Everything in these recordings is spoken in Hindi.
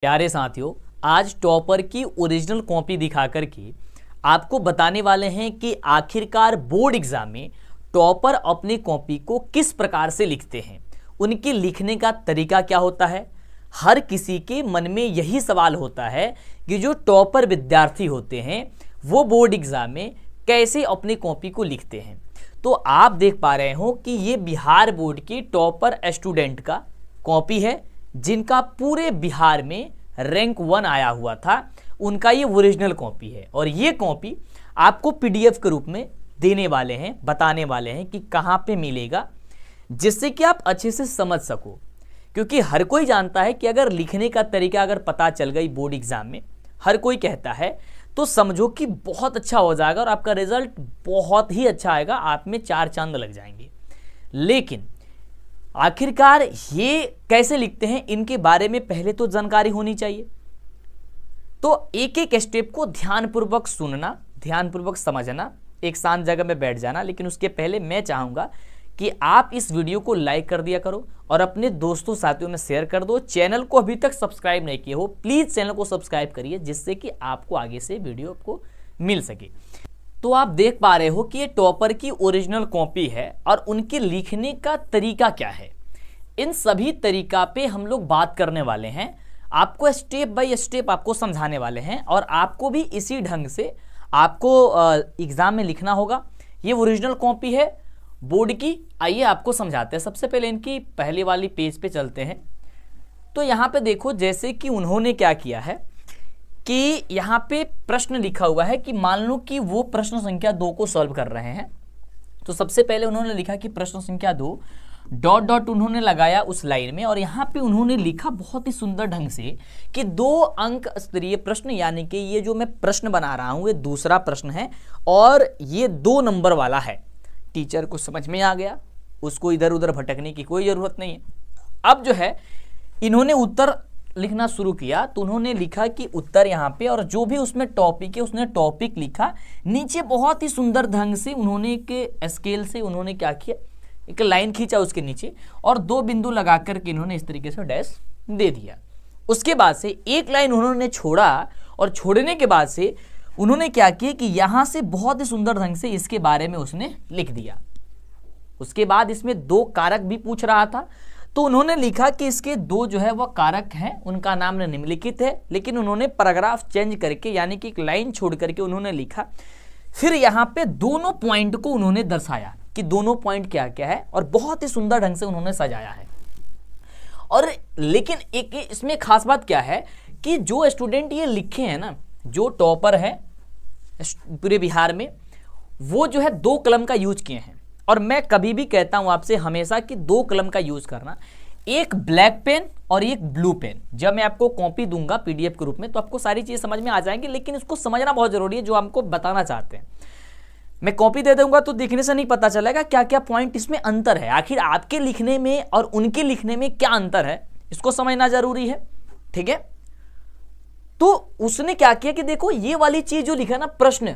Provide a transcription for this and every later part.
प्यारे साथियों, आज टॉपर की ओरिजिनल कॉपी दिखा करके आपको बताने वाले हैं कि आखिरकार बोर्ड एग्जाम में टॉपर अपनी कॉपी को किस प्रकार से लिखते हैं, उनके लिखने का तरीका क्या होता है। हर किसी के मन में यही सवाल होता है कि जो टॉपर विद्यार्थी होते हैं वो बोर्ड एग्जाम में कैसे अपनी कॉपी को लिखते हैं। तो आप देख पा रहे हो कि ये बिहार बोर्ड की टॉपर स्टूडेंट का कॉपी है, जिनका पूरे बिहार में रैंक 1 आया हुआ था। उनका ये ओरिजिनल कॉपी है और ये कॉपी आपको पीडीएफ के रूप में देने वाले हैं, बताने वाले हैं कि कहाँ पे मिलेगा, जिससे कि आप अच्छे से समझ सको। क्योंकि हर कोई जानता है कि अगर लिखने का तरीका अगर पता चल गई बोर्ड एग्जाम में, हर कोई कहता है, तो समझो कि बहुत अच्छा हो जाएगा और आपका रिजल्ट बहुत ही अच्छा आएगा, आप में 4 चांद लग जाएंगे। लेकिन आखिरकार ये कैसे लिखते हैं, इनके बारे में पहले तो जानकारी होनी चाहिए। तो एक एक स्टेप को ध्यानपूर्वक सुनना, ध्यानपूर्वक समझना, एक शांत जगह में बैठ जाना। लेकिन उसके पहले मैं चाहूँगा कि आप इस वीडियो को लाइक कर दिया करो और अपने दोस्तों साथियों में शेयर कर दो। चैनल को अभी तक सब्सक्राइब नहीं किए हो, प्लीज़ चैनल को सब्सक्राइब करिए, जिससे कि आपको आगे से वीडियो को मिल सके। तो आप देख पा रहे हो कि ये टॉपर की ओरिजिनल कॉपी है और उनके लिखने का तरीका क्या है। इन सभी तरीका पे हम लोग बात करने वाले हैं, आपको स्टेप बाय स्टेप आपको समझाने वाले हैं और आपको भी इसी ढंग से आपको एग्जाम में लिखना होगा। ये ओरिजिनल कॉपी है बोर्ड की। आइए आपको समझाते हैं। सबसे पहले इनकी पहले वाली पेज पे चलते हैं। तो यहाँ पे देखो, जैसे कि उन्होंने क्या किया है कि यहाँ पे प्रश्न लिखा हुआ है कि मान लो कि वो प्रश्न संख्या 2 को सॉल्व कर रहे हैं। तो सबसे पहले उन्होंने लिखा कि प्रश्न संख्या 2 डॉट डॉट उन्होंने लगाया उस लाइन में, और यहाँ पे उन्होंने लिखा बहुत ही सुंदर ढंग से कि 2 अंक स्तरीय प्रश्न, यानी कि ये जो मैं प्रश्न बना रहा हूँ ये दूसरा प्रश्न है और ये 2 नंबर वाला है। टीचर को समझ में आ गया, उसको इधर उधर भटकने की कोई ज़रूरत नहीं है। अब जो है इन्होंने उत्तर लिखना शुरू किया। तो उन्होंने लिखा कि उत्तर यहाँ पे, और जो भी उसमें टॉपिक है उसने टॉपिक लिखा। नीचे बहुत ही सुंदर ढंग से उन्होंने एक स्केल से उन्होंने क्या किया, एक लाइन खींचा उसके नीचे और 2 बिंदु लगा करके इन्होंने इस तरीके से डैश दे दिया। उसके बाद से एक लाइन उन्होंने छोड़ा और छोड़ने के बाद से उन्होंने क्या किया कि यहाँ से बहुत ही सुंदर ढंग से इसके बारे में उसने लिख दिया। उसके बाद इसमें 2 कारक भी पूछ रहा था, तो उन्होंने लिखा कि इसके 2 जो है वह कारक हैं, उनका नाम निम्नलिखित है। लेकिन उन्होंने पैराग्राफ चेंज करके, यानी कि एक लाइन छोड़ करके उन्होंने लिखा। फिर यहाँ पे दोनों पॉइंट को उन्होंने दर्शाया कि दोनों पॉइंट क्या क्या है, और बहुत ही सुंदर ढंग से उन्होंने सजाया है। और लेकिन एक इसमें खास बात क्या है कि जो स्टूडेंट ये लिखे हैं ना, जो टॉपर है पूरे बिहार में, वो जो है 2 कलम का यूज किए हैं। और मैं कभी भी कहता हूं आपसे हमेशा कि 2 कलम का यूज करना, एक ब्लैक पेन और एक ब्लू पेन। जब मैं आपको कॉपी दूंगा पीडीएफ के रूप में तो आपको सारी चीजें समझ में आ जाएंगी, लेकिन इसको समझना बहुत जरूरी है जो हमको बताना चाहते हैं। मैं कॉपी दे दूंगा तो देखने से नहीं पता चलेगा क्या क्या पॉइंट इसमें अंतर है, आखिर आपके लिखने में और उनके लिखने में क्या अंतर है, इसको समझना जरूरी है। ठीक है, तो उसने क्या किया कि देखो ये वाली चीज जो लिखा ना प्रश्न,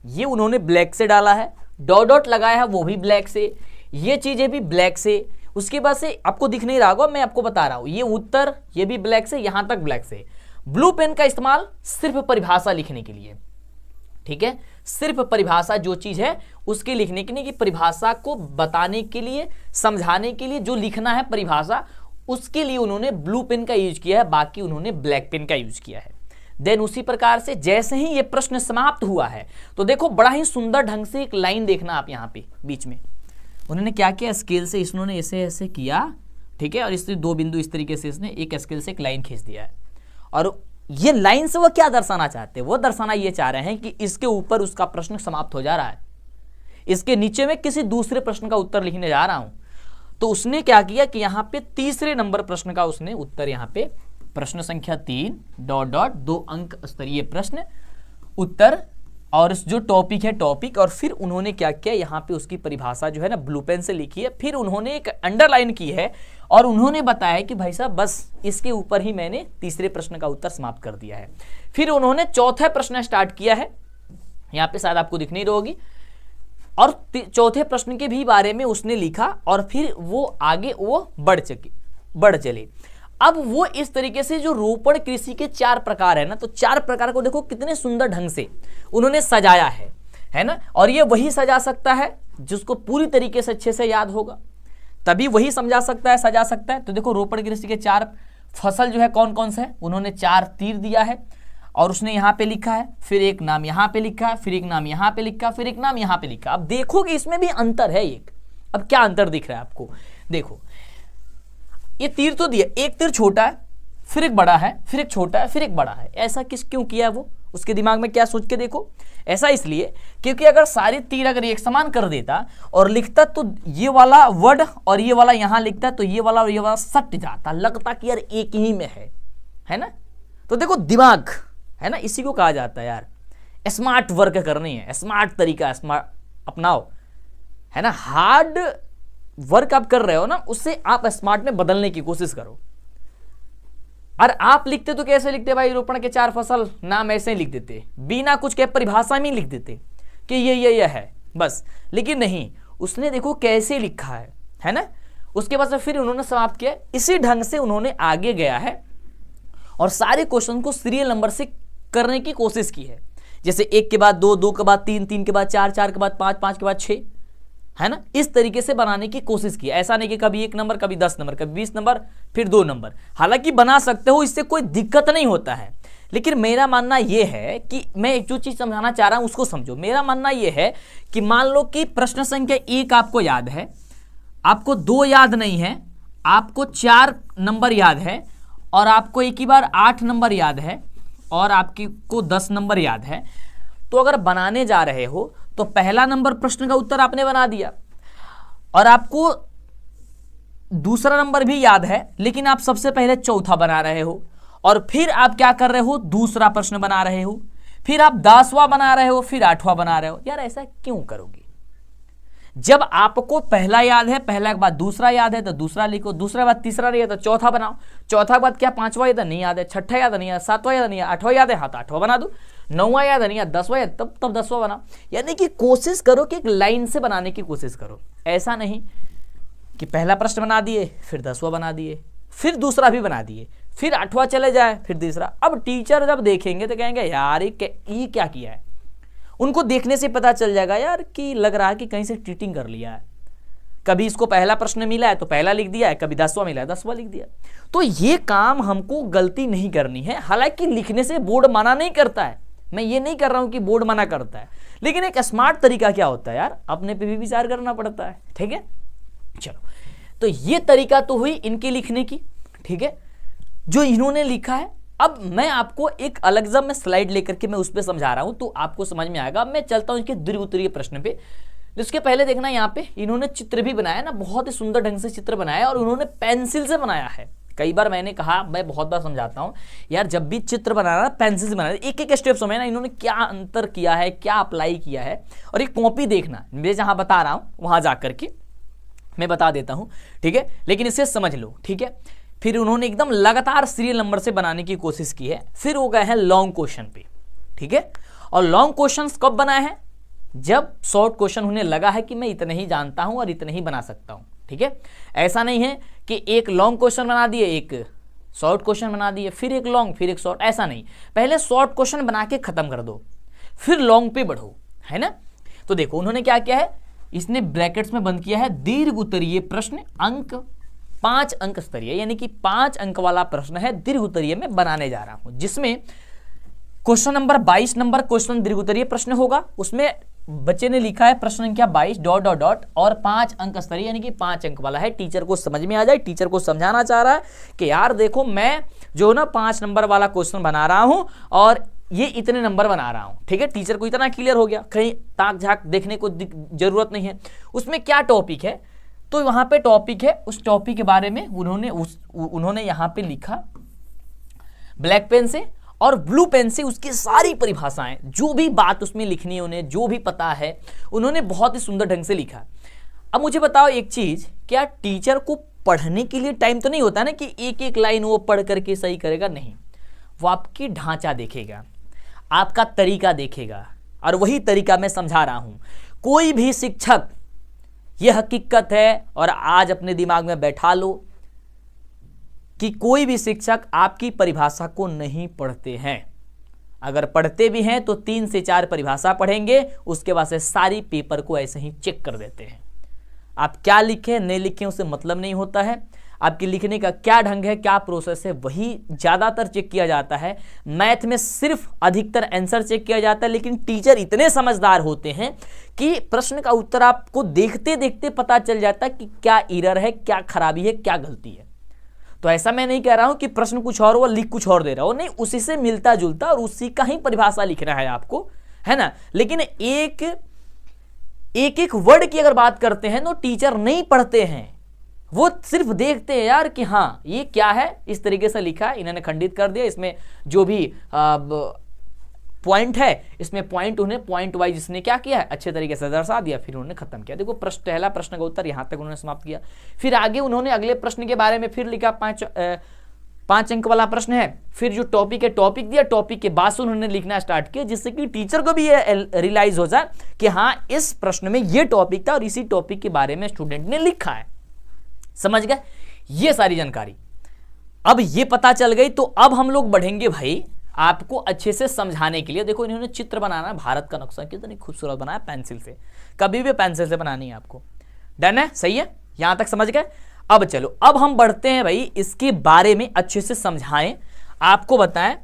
ये उन्होंने ब्लैक से डाला है, डॉट डॉट लगाया है वो भी ब्लैक से, ये चीजें भी ब्लैक से। उसके बाद से आपको दिख नहीं रहा होगा, मैं आपको बता रहा हूं, ये उत्तर ये भी ब्लैक से, यहां तक ब्लैक से। ब्लू पेन का इस्तेमाल सिर्फ परिभाषा लिखने के लिए, ठीक है, सिर्फ परिभाषा जो चीज है उसके लिखने के लिए, कि परिभाषा को बताने के लिए, समझाने के लिए जो लिखना है परिभाषा, उसके लिए उन्होंने ब्लू पेन का यूज किया है, बाकी उन्होंने ब्लैक पेन का यूज किया है। देन उसी प्रकार से जैसे ही ये प्रश्न समाप्त हुआ है तो देखो बड़ा ही सुंदर ढंग से एक लाइन देखना आप यहाँ पे बीच में उन्होंने क्या किया, स्केल से इन्होंने ऐसे ऐसे किया, ठीक है, और इससे 2 बिंदु इस तरीके से इसने एक स्केल से एक लाइन खींच दिया है। और ये लाइन से वो क्या दर्शाना चाहते हैं, वो दर्शाना ये चाह रहे हैं कि इसके ऊपर उसका प्रश्न समाप्त हो जा रहा है, इसके नीचे में किसी दूसरे प्रश्न का उत्तर लिखने जा रहा हूं। तो उसने क्या किया कि यहाँ पे तीसरे नंबर प्रश्न का उसने उत्तर, यहाँ पे प्रश्न संख्या 3 डॉट डॉट 2 अंक स्तरीय प्रश्न उत्तर, और जो टॉपिक है टॉपिक, और फिर उन्होंने क्या किया, यहाँ पे उसकी परिभाषा जो है ना ब्लू पेन से लिखी है। फिर उन्होंने एक अंडरलाइन की है और उन्होंने बताया कि भाई साहब बस इसके ऊपर ही मैंने तीसरे प्रश्न का उत्तर समाप्त कर दिया है। फिर उन्होंने चौथा प्रश्न स्टार्ट किया है, यहाँ पे शायद आपको दिख नहीं रही होगी, और चौथे प्रश्न के भी बारे में उसने लिखा और फिर वो आगे वो बढ़ चले। अब वो इस तरीके से जो रोपण कृषि के 4 प्रकार है ना, तो 4 प्रकार को देखो कितने सुंदर ढंग से उन्होंने सजाया है ना। और ये वही सजा सकता है जिसको पूरी तरीके से अच्छे से याद होगा, तभी वही समझा सकता है, सजा सकता है। तो देखो रोपण कृषि के 4 फसल जो है कौन कौन से है, उन्होंने 4 तीर दिया है और उसने यहाँ पे लिखा है, फिर एक नाम यहाँ पे लिखा है, फिर एक नाम यहाँ पे लिखा, फिर एक नाम यहाँ पे लिखा। अब देखोगे इसमें भी अंतर है एक। अब क्या अंतर दिख रहा है आपको, देखो ये तीर तो दिया, एक तीर छोटा है, फिर एक बड़ा है, फिर एक छोटा है, फिर एक बड़ा है। ऐसा क्यों किया वो, उसके दिमाग में क्या सोच के देखो। ऐसा इसलिए क्योंकि अगर सारे तीर अगर एक समान कर देता और लिखता तो ये वाला वर्ड और ये वाला यहाँ लिखता तो ये वाला और ये वाला सट जाता, लगता कि यार एक ही में है ना। तो देखो दिमाग है ना, इसी को कहा जाता है यार स्मार्ट वर्क करनी है, स्मार्ट तरीका स्मार्ट अपनाओ, है ना। हार्ड वर्क आप कर रहे हो ना, उससे आप स्मार्ट में बदलने की कोशिश करो। और आप लिखते तो कैसे लिखते भाई, रोपण के 4 फसल नाम ऐसे ही लिख देते, बिना कुछ के परिभाषा में लिख देते कि ये है बस। लेकिन नहीं, उसने देखो कैसे लिखा है ना। उसके बाद फिर उन्होंने समाप्त किया, इसी ढंग से उन्होंने आगे गया है और सारे क्वेश्चन को सीरियल नंबर से करने की कोशिश की है। जैसे 1 के बाद 2, 2 के बाद 3, 3 के बाद 4, 4 के बाद 5, 5 के बाद 6, है ना। इस तरीके से बनाने की कोशिश की। ऐसा नहीं कि कभी 1 नंबर, कभी 10 नंबर, कभी 20 नंबर, फिर 2 नंबर। हालांकि बना सकते हो, इससे कोई दिक्कत नहीं होता है। लेकिन मेरा मानना यह है कि मैं जो चीज समझाना चाह रहा हूं उसको समझो। मेरा मानना यह है कि मान लो कि प्रश्न संख्या 1 आपको याद है, आपको 2 याद नहीं है, आपको 4 नंबर याद है, और आपको एक ही बार 8 नंबर याद है, और आपकी को 10 नंबर याद है। तो अगर बनाने जा रहे हो तो पहला नंबर प्रश्न का उत्तर आपने बना दिया, और आपको दूसरा नंबर भी याद है, लेकिन आप सबसे पहले चौथा बना रहे हो, और फिर आप क्या कर रहे हो, दूसरा प्रश्न बना रहे हो, फिर आप 10वां बना रहे हो, फिर 8वां बना रहे हो। यार ऐसा क्यों करोगे? जब आपको पहला याद है, पहला के बाद दूसरा याद है तो दूसरा लिखो, दूसरा के बाद तीसरा नहीं है तो चौथा बनाओ, चौथा के बाद क्या 5वां याद नहीं याद है, 6ठा याद नहीं है, 7वां याद नहीं है, 8वां याद है, हाँ तो 8वां बना दो, 9वां याद नहीं है, 10वां याद, तब 10वां बनाओ। यानी कि कोशिश करो कि एक लाइन से बनाने की कोशिश करो। ऐसा नहीं कि पहला प्रश्न बना दिए, फिर 10वां बना दिए, फिर दूसरा भी बना दिए, फिर 8वां चले जाए, फिर तीसरा। अब टीचर जब देखेंगे तो कहेंगे यार ये क्या किया है। उनको देखने से पता चल जाएगा यार कि लग रहा है कि कहीं से चीटिंग कर लिया है। कभी इसको पहला प्रश्न मिला है तो पहला लिख दिया है, कभी 10वां मिला है 10वां लिख दिया। तो ये काम हमको गलती नहीं करनी है। हालांकि लिखने से बोर्ड मना नहीं करता है, मैं ये नहीं कर रहा हूं कि बोर्ड मना करता है, लेकिन एक स्मार्ट तरीका क्या होता है यार, अपने पे भी विचार करना पड़ता है। ठीक है, चलो, तो ये तरीका तो हुई इनके लिखने की। ठीक है, जो इन्होंने लिखा है। अब मैं आपको एक अलग जब मैं स्लाइड लेकर के मैं उस पर समझा रहा हूं तो आपको समझ में आएगा। मैं चलता हूं इनके दीर्घ उत्तरीय प्रश्न पे। इसके पहले देखना, यहाँ पे इन्होंने चित्र भी बनाया ना, बहुत ही सुंदर ढंग से चित्र बनाया, और उन्होंने पेंसिल से बनाया है। कई बार मैंने कहा, मैं बहुत बार समझाता हूं यार, जब भी चित्र बनाना पेंसिल से बनाना, एक एक स्टेप समझना ना इन्होंने क्या अंतर किया है, क्या अप्लाई किया है। और एक कॉपी देखना, मैं जहां बता रहा हूं वहां जाकर के मैं बता देता हूं। ठीक है, लेकिन इसे समझ लो। ठीक है, फिर उन्होंने एकदम लगातार सीरियल नंबर से बनाने की कोशिश की है। फिर वो गए हैं लॉन्ग क्वेश्चन पे। ठीक है, और लॉन्ग क्वेश्चंस कब बनाए हैं, जब शॉर्ट क्वेश्चन उन्हें लगा है कि मैं इतने ही जानता हूं और इतने ही बना सकता हूं। ठीक है, ऐसा नहीं है कि एक लॉन्ग क्वेश्चन बना दिए, एक शॉर्ट क्वेश्चन बना दिए, फिर एक लॉन्ग, फिर एक शॉर्ट, ऐसा नहीं। पहले शॉर्ट क्वेश्चन बना के खत्म कर दो, फिर लॉन्ग पे बढ़ो, है ना। तो देखो उन्होंने क्या किया है, इसने ब्रैकेट्स में बंद किया है दीर्घ उत्तरीय प्रश्न अंक 5 अंक स्तरीय, यानी कि 5 अंक वाला प्रश्न है दीर्घ उत्तरीय में बनाने जा रहा हूं, जिसमें क्वेश्चन नंबर 22 नंबर क्वेश्चन दीर्घ उत्तरीय प्रश्न होगा। उसमें बच्चे ने लिखा है प्रश्न संख्या 22 ... और 5 अंक स्तरीय, यानी कि 5 अंक वाला है। टीचर को समझ में आ जाए, टीचर को समझाना चाह रहा है कि यार देखो मैं जो ना 5 नंबर वाला क्वेश्चन बना रहा हूं और ये इतने नंबर बना रहा हूं। ठीक है, टीचर को इतना क्लियर हो गया, कहीं ताक झाक देखने को जरूरत नहीं है। उसमें क्या टॉपिक है, तो वहां पे टॉपिक है, उस टॉपिक के बारे में उन्होंने यहां पे लिखा ब्लैक पेन से और ब्लू पेन से उसकी सारी परिभाषाएं, जो भी बात उसमें लिखनी है उन्हें, जो भी पता है, उन्होंने बहुत ही सुंदर ढंग से लिखा। अब मुझे बताओ एक चीज, क्या टीचर को पढ़ने के लिए टाइम तो नहीं होता ना कि एक एक लाइन वो पढ़ करके सही करेगा? नहीं, वो आपकी ढांचा देखेगा, आपका तरीका देखेगा, और वही तरीका मैं समझा रहा हूं। कोई भी शिक्षक, यह हकीकत है और आज अपने दिमाग में बैठा लो, कि कोई भी शिक्षक आपकी परिभाषा को नहीं पढ़ते हैं। अगर पढ़ते भी हैं तो 3 से 4 परिभाषा पढ़ेंगे, उसके बाद से सारी पेपर को ऐसे ही चेक कर देते हैं। आप क्या लिखें नहीं लिखें उससे मतलब नहीं होता है, आपके लिखने का क्या ढंग है, क्या प्रोसेस है, वही ज़्यादातर चेक किया जाता है। मैथ में सिर्फ अधिकतर आंसर चेक किया जाता है, लेकिन टीचर इतने समझदार होते हैं कि प्रश्न का उत्तर आपको देखते देखते पता चल जाता है कि क्या एरर है, क्या खराबी है, क्या गलती है। तो ऐसा मैं नहीं कह रहा हूं कि प्रश्न कुछ और वो लिख कुछ और दे रहा हो, नहीं, उसी से मिलता जुलता और उसी का ही परिभाषा लिखना है आपको, है ना। लेकिन एक एक वर्ड की अगर बात करते हैं तो टीचर नहीं पढ़ते हैं, वो सिर्फ देखते हैं यार कि हाँ ये क्या है, इस तरीके से लिखा है, इन्होंने खंडित कर दिया, इसमें जो भी पॉइंट है इसमें पॉइंट उन्हें पॉइंट वाइज इसने क्या किया है अच्छे तरीके से दर्शा दिया, फिर उन्होंने खत्म किया। देखो पहला प्रश्न का उत्तर यहां तक उन्होंने समाप्त किया। फिर आगे उन्होंने अगले प्रश्न के बारे में फिर लिखा, 5 अंक वाला प्रश्न है, फिर जो टॉपिक है टॉपिक दिया, टॉपिक के बाद उन्होंने लिखना स्टार्ट किया, जिससे कि टीचर को भी ये रियलाइज हो जाए कि हाँ इस प्रश्न में ये टॉपिक था और इसी टॉपिक के बारे में स्टूडेंट ने लिखा है। समझ गए ये सारी जानकारी। अब ये पता चल गई तो अब हम लोग बढ़ेंगे भाई आपको अच्छे से समझाने के लिए। देखो इन्होंने चित्र बनाना, भारत का नक्शा कितनी खूबसूरत बनाया पेंसिल से, कभी भी पेंसिल से बनानी है आपको। डन है, सही है, यहां तक समझ गए। अब चलो अब हम बढ़ते हैं भाई इसके बारे में अच्छे से समझाएं, आपको बताएं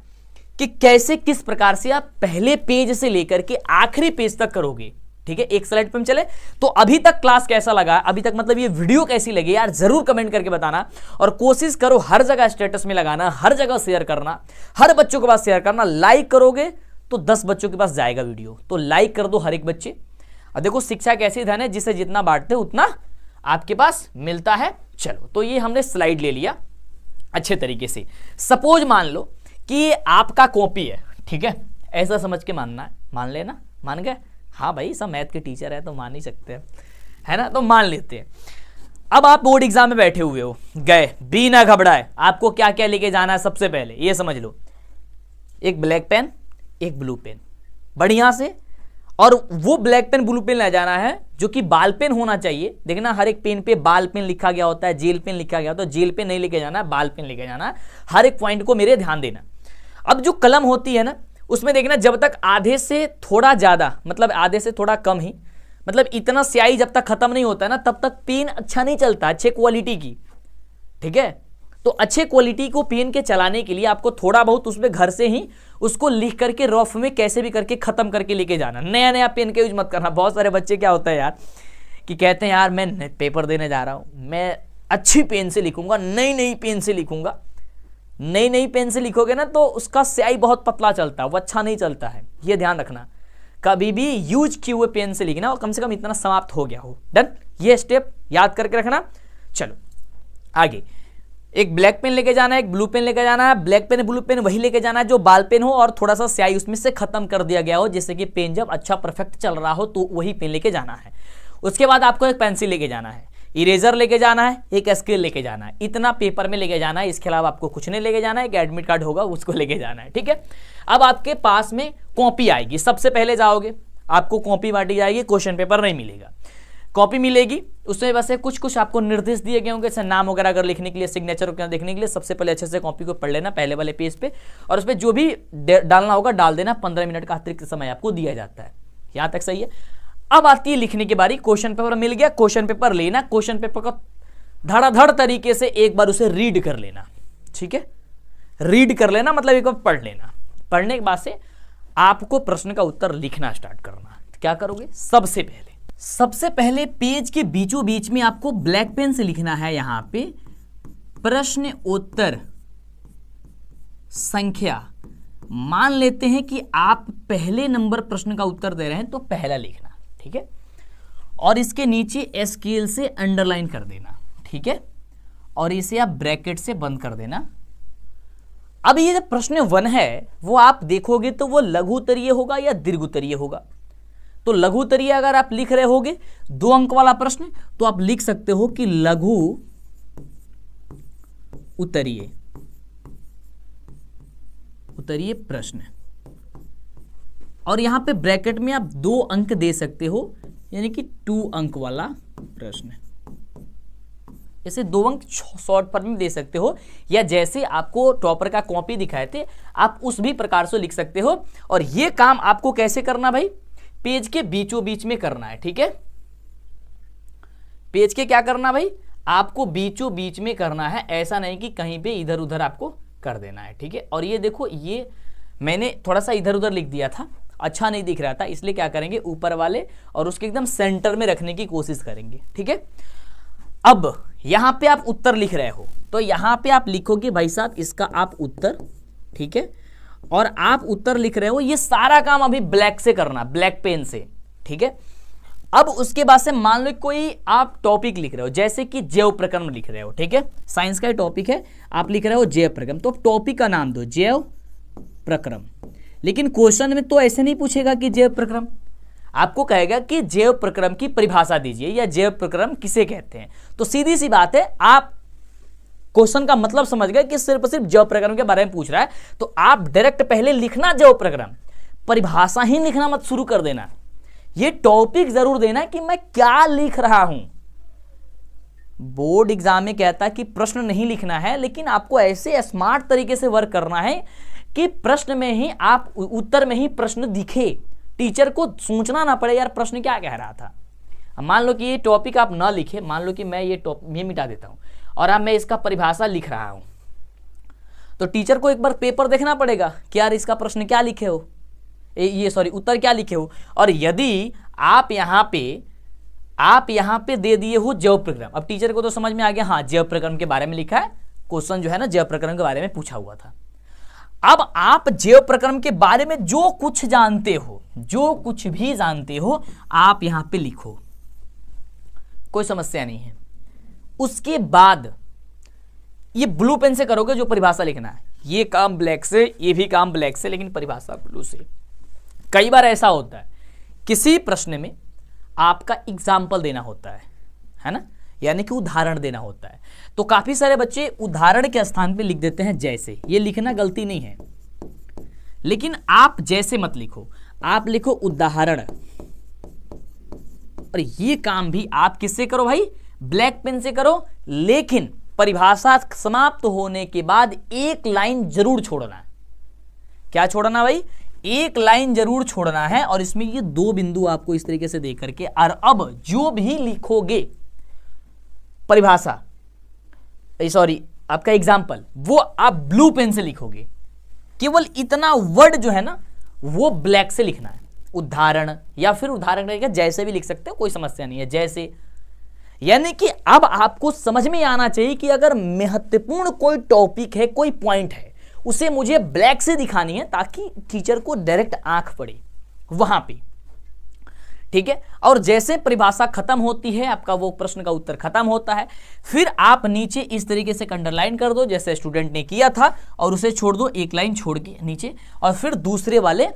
कि कैसे किस प्रकार से आप पहले पेज से लेकर के आखिरी पेज तक करोगे। ठीक है, एक स्लाइड पे हम चले तो अभी तक क्लास कैसा लगा, अभी तक मतलब ये वीडियो कैसी लगी यार जरूर कमेंट करके बताना, और कोशिश करो हर जगह स्टेटस में लगाना, हर जगह शेयर करना, हर बच्चों के पास शेयर करना। लाइक करोगे तो 10 बच्चों के पास जाएगा वीडियो, तो लाइक कर दो हर एक बच्चे। और देखो शिक्षा एक ऐसी धन है जिसे जितना बांटते उतना आपके पास मिलता है। चलो तो ये हमने स्लाइड ले लिया अच्छे तरीके से। सपोज मान लो कि आपका कॉपी है, ठीक है, ऐसा समझ के मानना है, मान लेना, मान गए, हाँ भाई सब मैथ के टीचर है तो मान ही सकते हैं, है ना, तो मान लेते हैं। अब आप बोर्ड एग्जाम में बैठे हुए हो, गए बिना घबराए, आपको क्या क्या लेके जाना है सबसे पहले ये समझ लो, एक ब्लैक पेन, एक ब्लू पेन, बढ़िया से, और वो ब्लैक पेन ब्लू पेन ले जाना है जो कि बाल पेन होना चाहिए। देखना हर एक पेन पे बाल पेन लिखा गया होता है, जेल पेन लिखा गया होता है, जेल पेन नहीं लेके जाना है, बाल पेन लेके जाना है। हर एक पॉइंट को मेरे ध्यान देना। अब जो कलम होती है ना उसमें देखना जब तक आधे से थोड़ा ज्यादा, मतलब आधे से थोड़ा कम ही, मतलब इतना स्याही जब तक खत्म नहीं होता है ना तब तक पेन अच्छा नहीं चलता, अच्छे क्वालिटी की। ठीक है, तो अच्छे क्वालिटी को पेन के चलाने के लिए आपको थोड़ा बहुत उसमें घर से ही उसको लिख करके रफ में कैसे भी करके खत्म करके लेके जाना। नया नया पेन का यूज मत करना। बहुत सारे बच्चे क्या होता है यार कि कहते हैं यार मैं पेपर देने जा रहा हूं, मैं अच्छी पेन से लिखूंगा, नई पेन से लिखूंगा। नई पेन से लिखोगे ना तो उसका स्याही बहुत पतला चलता है, वो अच्छा नहीं चलता है, ये ध्यान रखना। कभी भी यूज किए हुए पेन से लिखना और कम से कम इतना समाप्त हो गया हो। डन, ये स्टेप याद करके रखना। चलो आगे, एक ब्लैक पेन लेके जाना है, एक ब्लू पेन लेके जाना है। ब्लैक पेन ब्लू पेन वही लेके जाना है जो बाल पेन हो और थोड़ा सा स्याही उसमें से खत्म कर दिया गया हो, जिससे कि पेन जब अच्छा परफेक्ट चल रहा हो तो वही पेन लेके जाना है। उसके बाद आपको एक पेंसिल लेके जाना है, इरेजर लेके जाना है, एक स्केल लेके जाना है। इतना पेपर में लेके जाना है, इसके अलावा आपको कुछ नहीं लेके जाना है। एक एडमिट कार्ड होगा उसको लेके जाना है। ठीक है, अब आपके पास में कॉपी आएगी, सबसे पहले जाओगे आपको कॉपी बांटी जाएगी, क्वेश्चन पेपर नहीं मिलेगा, कॉपी मिलेगी। उसमें वैसे कुछ आपको निर्देश दिए गए होंगे, जैसे नाम वगैरह अगर लिखने के लिए, सिग्नेचर वगैरह देखने के लिए सबसे पहले अच्छे से कॉपी को पढ़ लेना पहले वाले पेज पे, और उसमें जो भी डालना होगा डाल देना। 15 मिनट का अतिरिक्त समय आपको दिया जाता है। यहां तक सही है। अब आती है लिखने की बारी। क्वेश्चन पेपर मिल गया, क्वेश्चन पेपर लेना, क्वेश्चन पेपर का धड़ाधड़ तरीके से एक बार उसे रीड कर लेना। ठीक है, रीड कर लेना मतलब एक बार पढ़ लेना। पढ़ने के बाद से आपको प्रश्न का उत्तर लिखना स्टार्ट करना। क्या करोगे, सबसे पहले पेज के बीचों बीच में आपको ब्लैक पेन से लिखना है यहां पे प्रश्न उत्तर संख्या। मान लेते हैं कि आप पहले नंबर प्रश्न का उत्तर दे रहे हैं तो पहला लिखना। ठीक है, और इसके नीचे स्केल से अंडरलाइन कर देना। ठीक है, और इसे आप ब्रैकेट से बंद कर देना। अब ये जो प्रश्न 1 है वो आप देखोगे तो वो लघु उत्तरीय होगा या दीर्घ उत्तरीय होगा। तो लघु उत्तरीय अगर आप लिख रहे होगे 2 अंक वाला प्रश्न तो आप लिख सकते हो कि लघु उत्तरीय प्रश्न, और यहां पे ब्रैकेट में आप 2 अंक दे सकते हो, यानी कि 2 अंक वाला प्रश्न। ऐसे 2 अंक शॉर्ट फॉर्म में दे सकते हो, या जैसे आपको टॉपर का कॉपी दिखाए थे आप उस भी प्रकार से लिख सकते हो। और ये काम आपको कैसे करना भाई, पेज के बीचों बीच में करना है, ठीक है। पेज के क्या करना भाई, आपको बीचों बीच में करना है, ऐसा नहीं कि कहीं पे इधर उधर आपको कर देना है, ठीक है। और ये देखो, ये मैंने थोड़ा सा इधर उधर लिख दिया था, अच्छा नहीं दिख रहा था, इसलिए क्या करेंगे, ऊपर वाले और उसके एकदम सेंटर में रखने की कोशिश करेंगे, ठीक है। अब यहां पे आप उत्तर लिख रहे हो तो यहां पे आप लिखोगे भाई साहब इसका आप उत्तर, ठीक है। और आप उत्तर लिख रहे हो, ये सारा काम अभी ब्लैक से करना, ब्लैक पेन से, ठीक है। अब उसके बाद से मान लो कोई आप टॉपिक लिख रहे हो, जैसे कि जैव प्रक्रम लिख रहे हो, ठीक है, साइंस का टॉपिक है, आप लिख रहे हो जैव प्रक्रम, तो टॉपिक का नाम दो जैव प्रक्रम। लेकिन क्वेश्चन में तो ऐसे नहीं पूछेगा कि जैव प्रक्रम, आपको कहेगा कि जैव प्रक्रम की परिभाषा दीजिए या जैव प्रक्रम किसे कहते हैं। तो सीधी सी बात है, आप क्वेश्चन का मतलब समझ गए कि सिर्फ जैव प्रक्रम के बारे में पूछ रहा है, तो आप डायरेक्ट पहले लिखना जैव प्रक्रम, परिभाषा ही लिखना मत शुरू कर देना, ये टॉपिक जरूर देना कि मैं क्या लिख रहा हूं। बोर्ड एग्जाम में कहता है कि प्रश्न नहीं लिखना है, लेकिन आपको ऐसे स्मार्ट तरीके से वर्क करना है कि प्रश्न में ही आप, उत्तर में ही प्रश्न दिखे, टीचर को सोचना ना पड़े यार प्रश्न क्या कह रहा था। मान लो कि ये टॉपिक आप ना लिखे, मान लो कि मैं ये मिटा देता हूं और अब मैं इसका परिभाषा लिख रहा हूं, तो टीचर को एक बार पेपर देखना पड़ेगा कि यार इसका प्रश्न क्या लिखे हो, उत्तर क्या लिखे हो। और यदि आप यहां पे दे दिए हो जैव प्रक्रम, अब टीचर को तो समझ में आ गया, हाँ जैव प्रक्रम के बारे में लिखा है, क्वेश्चन जो है ना जैव प्रक्रम के बारे में पूछा हुआ था। अब आप जैव प्रक्रम के बारे में जो कुछ जानते हो, जो कुछ भी जानते हो, आप यहां पे लिखो, कोई समस्या नहीं है। उसके बाद ये ब्लू पेन से करोगे जो परिभाषा लिखना है, ये काम ब्लैक से, ये भी काम ब्लैक से, लेकिन परिभाषा ब्लू से। कई बार ऐसा होता है किसी प्रश्न में आपका एग्जाम्पल देना होता है ना, यानी कि उदाहरण देना होता है, तो काफी सारे बच्चे उदाहरण के स्थान पे लिख देते हैं जैसे। ये लिखना गलती नहीं है, लेकिन आप जैसे मत लिखो, आप लिखो उदाहरण। और ये काम भी आप किससे करो भाई, ब्लैक पेन से करो, लेकिन परिभाषा समाप्त होने के बाद एक लाइन जरूर छोड़ना है। क्या छोड़ना भाई, एक लाइन जरूर छोड़ना है। और इसमें ये 2 बिंदु आपको इस तरीके से दे करके, और अब जो भी लिखोगे परिभाषा, सॉरी आपका एग्जाम्पल, वो आप ब्लू पेन से लिखोगे। केवल इतना वर्ड जो है ना वो ब्लैक से लिखना है, उदाहरण, या फिर उदाहरण जैसे भी लिख सकते हो, कोई समस्या नहीं है, जैसे। यानी कि अब आपको समझ में आना चाहिए कि अगर महत्वपूर्ण कोई टॉपिक है, कोई पॉइंट है, उसे मुझे ब्लैक से दिखानी है ताकि टीचर को डायरेक्ट आंख पड़े वहां पे, ठीक है। और जैसे परिभाषा खत्म होती है, आपका वो प्रश्न का उत्तर खत्म होता है, फिर आप नीचे इस तरीके से अंडरलाइन कर दो जैसे स्टूडेंट ने किया था, और उसे छोड़ दो, एक लाइन छोड़ के नीचे, और फिर दूसरे वाले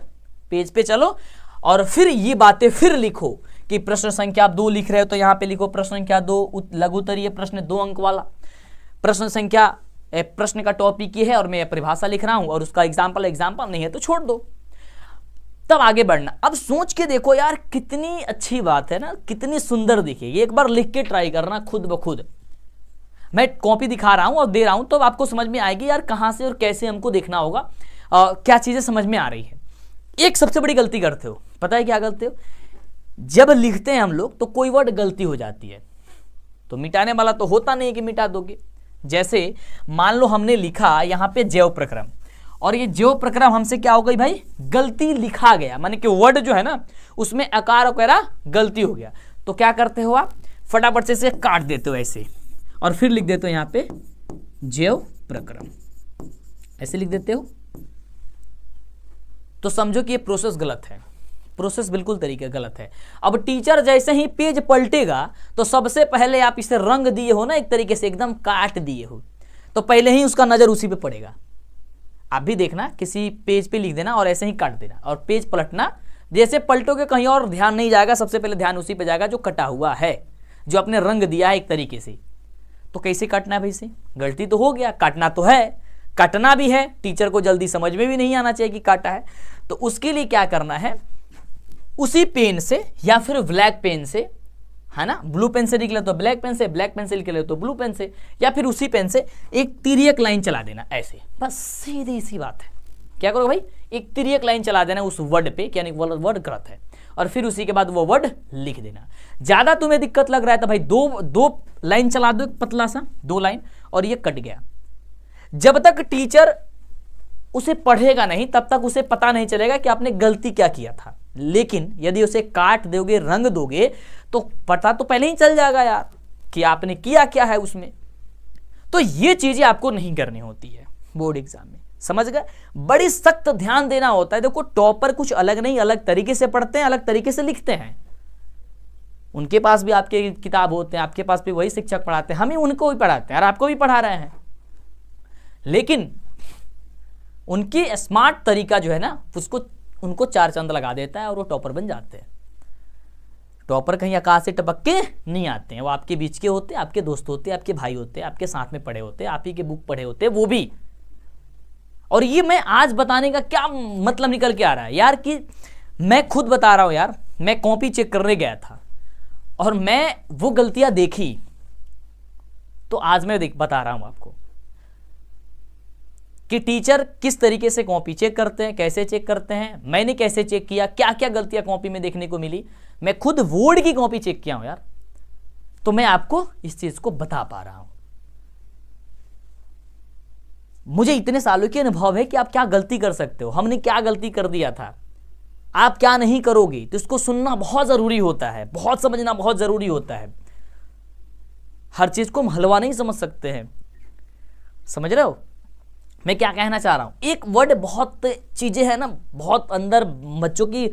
पेज पे चलो, और फिर ये बातें फिर लिखो कि प्रश्न संख्या 2 लिख रहे हो तो यहां पे लिखो प्रश्न संख्या 2 लघु उत्तरीय प्रश्न 2 अंक वाला, प्रश्न संख्या, प्रश्न का टॉपिक ये है और मैं परिभाषा लिख रहा हूं और उसका एग्जाम्पल नहीं है तो छोड़ दो, तब आगे बढ़ना। अब सोच के देखो यार कितनी अच्छी बात है ना, कितनी सुंदर दिखेगी। एक बार लिख के ट्राई करना खुद ब खुद। मैं कॉपी दिखा रहा हूं और दे रहा हूं तो आपको समझ में आएगी यार कहां से और कैसे हमको देखना होगा, क्या चीजें समझ में आ रही है। एक सबसे बड़ी गलती करते हो, पता है क्या गलती हो, जब लिखते हैं हम लोग तो कोई वर्ड गलती हो जाती है, तो मिटाने वाला तो होता नहीं कि मिटा दोगे। जैसे मान लो हमने लिखा यहां पे जैव प्रक्रम, और ये जैव प्रक्रम हमसे क्या हो गई भाई, गलती लिखा गया, माने कि वर्ड जो है ना उसमें आकार वगैरह गलती हो गया, तो क्या करते हो आप, फटाफट से इसे काट देते हो ऐसे, और फिर लिख देते हो यहां पे जैव प्रक्रम, ऐसे लिख देते हो। तो समझो कि ये प्रोसेस गलत है, प्रोसेस बिल्कुल तरीका गलत है। अब टीचर जैसे ही पेज पलटेगा तो सबसे पहले आप इसे रंग दिए हो ना, एक तरीके से एकदम काट दिए हो, तो पहले ही उसका नजर उसी पे पड़ेगा। आप भी देखना, किसी पेज पे लिख देना और ऐसे ही काट देना, और पेज पलटना, जैसे पलटोगे कहीं और ध्यान नहीं जाएगा, सबसे पहले ध्यान उसी पे जाएगा जो कटा हुआ है, जो आपने रंग दिया है एक तरीके से। तो कैसे काटना है भाई से, गलती तो हो गया, काटना तो है, काटना भी है, टीचर को जल्दी समझ में भी नहीं आना चाहिए कि काटा है, तो उसके लिए क्या करना है, उसी पेन से या फिर ब्लैक पेन से है ना। ब्लू पेन से लिख ले तो ब्लैक पेन से, ब्लैक पेन से लिख ले तो ब्लू पेन से, या फिर उसी पेन से एक तिर्यक लाइन चला देना ऐसे, बस सीधी सी बात है। क्या करो भाई, एक तिर्यक लाइन चला देना उस वर्ड पे, यानी वर्ड कृत है, और फिर उसी के बाद वो वर्ड लिख देना। ज्यादा तुम्हें दिक्कत लग रहा है तो भाई दो लाइन चला दो, एक पतला सा 2 लाइन, और ये कट गया। जब तक टीचर उसे पढ़ेगा नहीं तब तक उसे पता नहीं चलेगा कि आपने गलती क्या किया था। लेकिन यदि उसे काट दोगे, रंग दोगे, तो पता तो पहले ही चल जाएगा यार कि आपने किया क्या है उसमें। तो ये चीजें आपको नहीं करनी होती है बोर्ड एग्जाम में, समझ गए। बड़ी सख्त ध्यान देना होता है। देखो टॉपर कुछ अलग नहीं, अलग तरीके से पढ़ते हैं, अलग तरीके से लिखते हैं। उनके पास भी आपके किताब होते हैं, आपके पास भी वही शिक्षक पढ़ाते हैं, हम ही उनको भी पढ़ाते हैं और आपको भी पढ़ा रहे हैं। लेकिन उनकी स्मार्ट तरीका जो है ना, उनको 4 चांद लगा देता है और वो टॉपर बन जाते हैं। टॉपर कहीं आकाश से टपक के नहीं आते हैं, वो आपके बीच के होते हैं, आपके दोस्त होते हैं, आपके भाई होते हैं, आपके साथ में पढ़े होते हैं, आप ही के बुक पढ़े होते हैं वो भी। और ये मैं आज बताने का क्या मतलब निकल के आ रहा है यार, कि मैं खुद बता रहा हूं यार, मैं कॉपी चेक करने गया था और मैं वो गलतियां देखी, तो आज मैं बता रहा हूं आपको कि टीचर किस तरीके से कॉपी चेक करते हैं, कैसे चेक करते हैं, मैंने कैसे चेक किया, क्या क्या गलतियां कॉपी में देखने को मिली। मैं खुद बोर्ड की कॉपी चेक किया हूं यार, तो मैं आपको इस चीज को बता पा रहा हूं। मुझे इतने सालों के अनुभव है कि आप क्या गलती कर सकते हो, हमने क्या गलती कर दिया था, आप क्या नहीं करोगे। तो इसको सुनना बहुत जरूरी होता है, बहुत समझना बहुत जरूरी होता है। हर चीज को हम हलवा नहीं समझ सकते हैं, समझ रहे हो मैं क्या कहना चाह रहा हूं। एक वर्ड, बहुत चीजें हैं ना, बहुत अंदर बच्चों की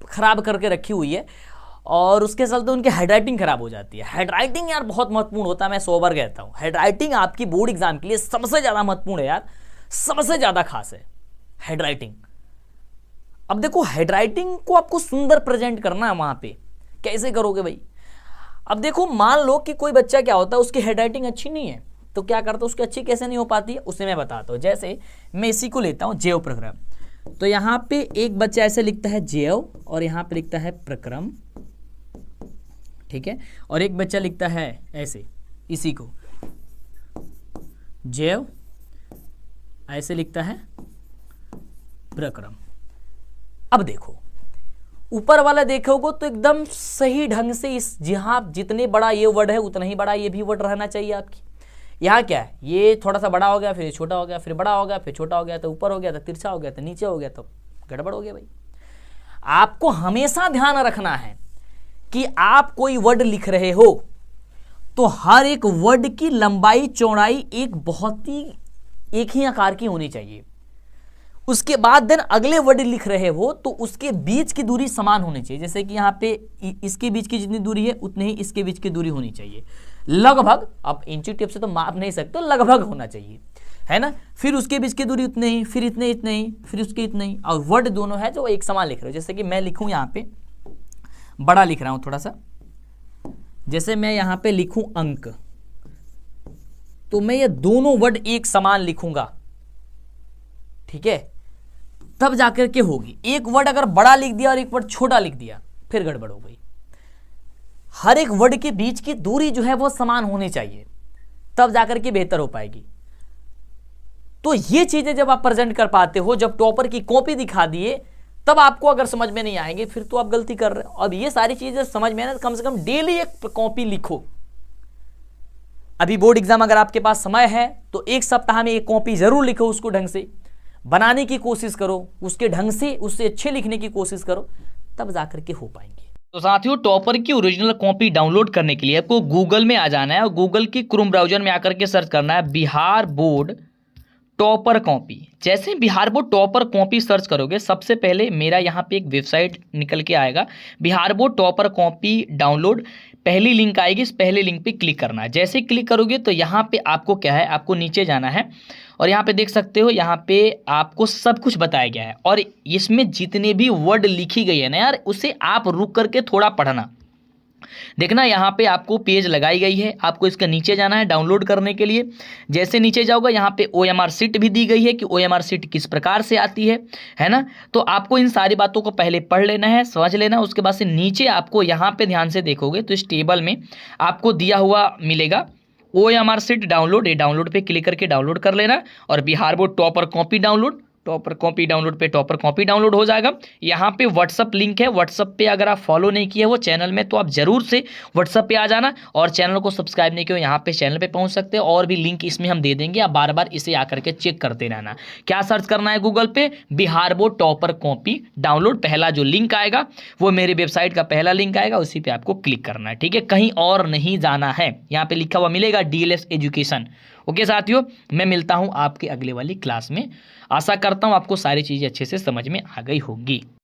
खराब करके रखी हुई है, और उसके चलते उनकी हैंडराइटिंग खराब हो जाती है। हैंडराइटिंग यार बहुत महत्वपूर्ण होता है, मैं 100 बार कहता हूं। हैंडराइटिंग आपकी बोर्ड एग्जाम के लिए सबसे ज्यादा महत्वपूर्ण है यार, सबसे ज्यादा खास है हैंडराइटिंग। अब देखो हैंडराइटिंग को आपको सुंदर प्रेजेंट करना है वहां पे, कैसे करोगे भाई। अब देखो मान लो कि कोई बच्चा क्या होता है, उसकी हैंडराइटिंग अच्छी नहीं है, तो क्या करता है, उसकी अच्छी कैसे नहीं हो पाती है उसे मैं बताता हूं। जैसे मैं इसी को लेता हूं, जैव प्रक्रम। तो यहां पे एक बच्चा ऐसे लिखता है जैव, और यहां पे लिखता है प्रक्रम, ठीक है। और एक बच्चा लिखता है ऐसे, इसी को जैव, ऐसे लिखता है प्रक्रम। अब देखो ऊपर वाला देखोगे तो एकदम सही ढंग से इस जहां जितने बड़ा ये वर्ड है उतना ही बड़ा ये भी वर्ड रहना चाहिए आपकी। यहाँ क्या है, ये थोड़ा सा बड़ा हो गया, फिर छोटा हो गया, फिर बड़ा हो गया, फिर छोटा हो गया, तो ऊपर हो गया, तो तिरछा हो गया, तो नीचे हो गया, तो गड़बड़ हो गया भाई। आपको हमेशा ध्यान रखना है कि आप कोई वर्ड लिख रहे हो तो हर एक वर्ड की लंबाई चौड़ाई एक ही आकार की होनी चाहिए। उसके बाद देन अगले वर्ड लिख रहे हो तो उसके बीच की दूरी समान होनी चाहिए। जैसे कि यहाँ पे इसके बीच की जितनी दूरी है उतनी ही इसके बीच की दूरी होनी चाहिए लगभग। अब इंची टेप से तो माप नहीं सकते, लगभग होना चाहिए, है ना। फिर उसके बीच की दूरी उतने ही, फिर इतने ही, फिर उसके इतने ही, और वर्ड दोनों है जो एक समान लिख रहे हो। जैसे कि मैं लिखूं यहाँ पे बड़ा लिख रहा हूं थोड़ा सा, जैसे मैं यहाँ पे लिखूं अंक, तो मैं ये दोनों वर्ड एक समान लिखूंगा, ठीक है, तब जाकर के होगी। एक वर्ड अगर बड़ा लिख दिया और एक वर्ड छोटा लिख दिया फिर गड़बड़ हो गई। हर एक वर्ड के बीच की दूरी जो है वो समान होनी चाहिए, तब जाकर के बेहतर हो पाएगी। तो ये चीजें जब आप प्रेजेंट कर पाते हो, जब टॉपर की कॉपी दिखा दिए, तब आपको अगर समझ में नहीं आएंगे फिर तो आप गलती कर रहे हो। अब ये सारी चीजें समझ में आए, कम से कम डेली एक कॉपी लिखो। अभी बोर्ड एग्जाम अगर आपके पास समय है तो एक सप्ताह में एक कॉपी जरूर लिखो, उसको ढंग से बनाने की कोशिश करो, उसके ढंग से उससे अच्छे लिखने की कोशिश करो, तब जाकर के हो पाएंगे। तो साथियों, टॉपर की ओरिजिनल कॉपी डाउनलोड करने के लिए आपको गूगल में आ जाना है और गूगल की क्रोम ब्राउजर में आकर के सर्च करना है बिहार बोर्ड टॉपर कॉपी। जैसे Bihar board topper copy search करोगे, सबसे पहले मेरा यहाँ पे एक वेबसाइट निकल के आएगा, Bihar board topper copy download. पहली लिंक आएगी, इस पहले लिंक पे क्लिक करना है। जैसे क्लिक करोगे तो यहाँ पे आपको क्या है, आपको नीचे जाना है और यहाँ पे देख सकते हो, यहाँ पे आपको सब कुछ बताया गया है। और इसमें जितने भी वर्ड लिखी गई है ना यार, उसे आप रुक करके थोड़ा पढ़ना। देखना यहाँ पे आपको पेज लगाई गई है, आपको इसके नीचे जाना है डाउनलोड करने के लिए। जैसे नीचे जाओगे यहाँ पे OMR शीट भी दी गई है कि OMR शीट किस प्रकार से आती है ना। तो आपको इन सारी बातों को पहले पढ़ लेना है, समझ लेना है। उसके बाद से नीचे आपको यहाँ पे ध्यान से देखोगे तो इस टेबल में आपको दिया हुआ मिलेगा OMR शीट डाउनलोड। ये डाउनलोड पे क्लिक करके डाउनलोड कर लेना। और Bihar board topper copy download, topper copy download पे टॉपर कॉपी डाउनलोड हो जाएगा। यहाँ पे व्हाट्सअप लिंक है, व्हाट्सअप पे अगर आप फॉलो नहीं किए वो चैनल में तो आप जरूर से व्हाट्सअप पे आ जाना। और चैनल को सब्सक्राइब नहीं किया यहाँ पे चैनल पे पहुँच सकते हो, और भी लिंक इसमें हम दे देंगे, आप बार बार इसे आकर के चेक करते रहना। क्या सर्च करना है गूगल पे? Bihar board topper copy download. पहला जो लिंक आएगा वो मेरी वेबसाइट का पहला लिंक आएगा, उसी पे आपको क्लिक करना है, ठीक है, कहीं और नहीं जाना है। यहाँ पे लिखा हुआ मिलेगा DLS एजुकेशन। ओके साथियों, मैं मिलता हूँ आपके अगले वाली क्लास में। आशा करता हूँ आपको सारी चीज़ें अच्छे से समझ में आ गई होंगी।